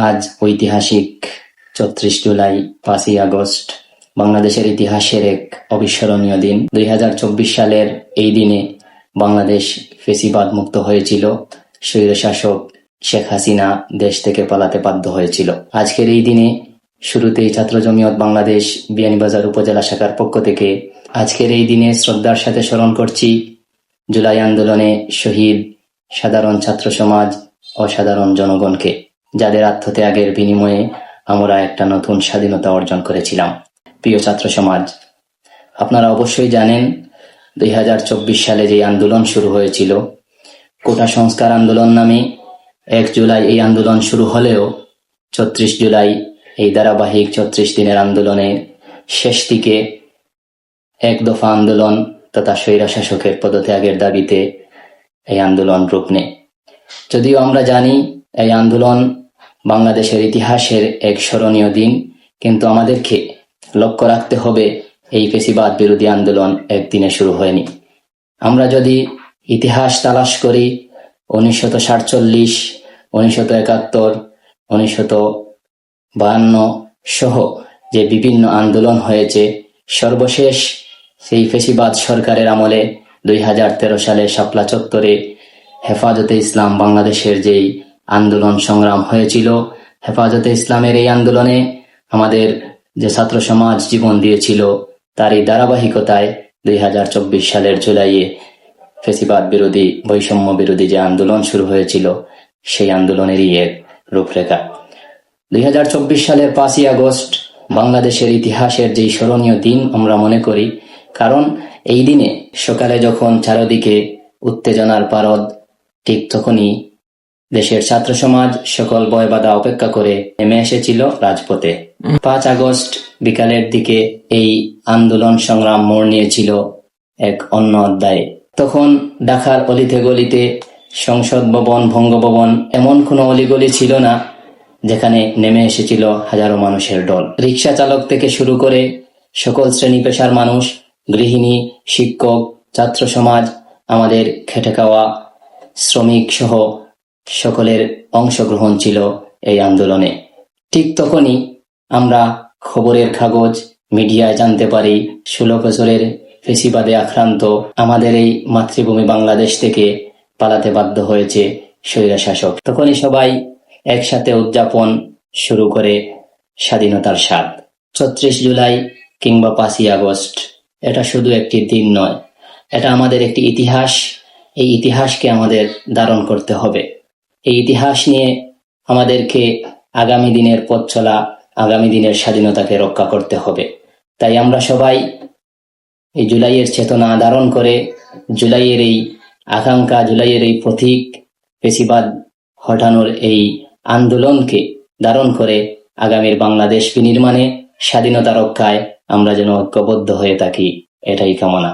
আজ ঐতিহাসিক ৩৪ জুলাই ৫ই আগস্ট বাংলাদেশের ইতিহাসের এক অবিস্মরণীয় দিন। ২০২৪ সালের এই দিনে বাংলাদেশ ফ্যাসিবাদ মুক্ত হয়েছিল। স্বৈরশাসক শেখ হাসিনা দেশ থেকে পালাতে বাধ্য হয়েছিল। আজকের এই দিনে শুরুতেই ছাত্র জমিয়ত বাংলাদেশ বিয়ানীবাজার উপজেলা শাখার পক্ষ থেকে আজকের এই দিনে শ্রদ্ধার সাথে স্মরণ করছি জুলাই আন্দোলনে শহীদ সাধারণ ছাত্র সমাজ ও সাধারণ জনগণকে, যাদের আত্মত্যাগের বিনিময়ে আমরা একটা নতুন স্বাধীনতা অর্জন করেছিলাম। প্রিয় ছাত্র সমাজ, আপনারা অবশ্যই জানেন ২০২৪ সালে যে আন্দোলন শুরু হয়েছিল কোটা সংস্কার আন্দোলন নামে, ১ জুলাই এই আন্দোলন শুরু হলেও ৩৪ জুলাই এই ধারাবাহিক ৩৪ দিনের আন্দোলনে শেষ দিকে এক দফা আন্দোলন তথা স্বৈরশাসকের পদত্যাগের দাবিতে এই আন্দোলন রূপ নেয়। যদিও আমরা জানি এই আন্দোলন বাংলাদেশের ইতিহাসের এক স্মরণীয় দিন, কিন্তু আমাদেরকে লক্ষ্য রাখতে হবে এই ফ্যাসিবাদ বিরোধী আন্দোলন একদিনে শুরু হয়নি। আমরা যদি ইতিহাস তালাশ করি 1947, 1971, 1952 সহ যে বিভিন্ন আন্দোলন হয়েছে, সর্বশেষ সেই ফ্যাসিবাদ সরকারের আমলে 2013 সালে শাপলা চত্বরে হেফাজতে ইসলাম বাংলাদেশের যেই আন্দোলন সংগ্রাম হয়েছিল, হেফাজতে ইসলামের এই আন্দোলনে আমাদের যে ছাত্র সমাজ জীবন দিয়েছিল, তারই ধারাবাহিকতায় 2024 সালের জুলাইয়ে ফ্যাসিবাদ বিরোধী বৈষম্য বিরোধী যে আন্দোলন শুরু হয়েছিল, সেই আন্দোলনেরই এক রূপরেখা। 2024 সালের 5ই আগস্ট বাংলাদেশের ইতিহাসের যেই স্মরণীয় দিন আমরা মনে করি, কারণ এই দিনে সকালে যখন চারদিকে উত্তেজনার পারদ, ঠিক তখনই দেশের ছাত্র সমাজ সকল ভয় বাধা উপেক্ষা করে নেমে এসেছিল রাজপথে। 5 আগস্ট বিকালের দিকে এই আন্দোলন সংগ্রাম মোড় নিয়েছিল এক অন্য অধ্যায়ে। তখন ঢাকার অলিতে গলিতে, সংসদ ভবন, বঙ্গভবন, এমন কোনো অলিগলি ছিল না যেখানে নেমে এসেছিল হাজারো মানুষের দল। রিক্সা চালক থেকে শুরু করে সকল শ্রেণী পেশার মানুষ, গৃহিণী, শিক্ষক, ছাত্র সমাজ, আমাদের খেটে খাওয়া শ্রমিক সহ সকলের অংশগ্রহণ ছিল এই আন্দোলনে। ঠিক তখনই আমরা খবরের কাগজ, মিডিয়ায় জানতে পারি 16 বছরের ফ্যাসিবাদে আক্রান্ত আমাদের এই মাতৃভূমি বাংলাদেশ থেকে পালাতে বাধ্য হয়েছে স্বৈরশাসক। তখনই সবাই একসাথে উদযাপন শুরু করে স্বাধীনতার স্বাদ। ৩৪ জুলাই কিংবা 5ই আগস্ট এটা শুধু একটি দিন নয়, এটা আমাদের একটি ইতিহাস। এই ইতিহাসকে আমাদের ধারণ করতে হবে। এই ইতিহাস নিয়ে আমাদেরকে আগামী দিনের পথ চলা, আগামী দিনের স্বাধীনতাকে রক্ষা করতে হবে। তাই আমরা সবাই এই জুলাইয়ের চেতনা ধারণ করে, জুলাইয়ের এই আকাঙ্ক্ষা, জুলাইয়ের এই প্রতীক, ফ্যাসিবাদ হটানোর এই আন্দোলনকে ধারণ করে আগামীর বাংলাদেশ বিনির্মাণে, স্বাধীনতা রক্ষায় আমরা যেন ঐক্যবদ্ধ হয়ে থাকি, এটাই কামনা।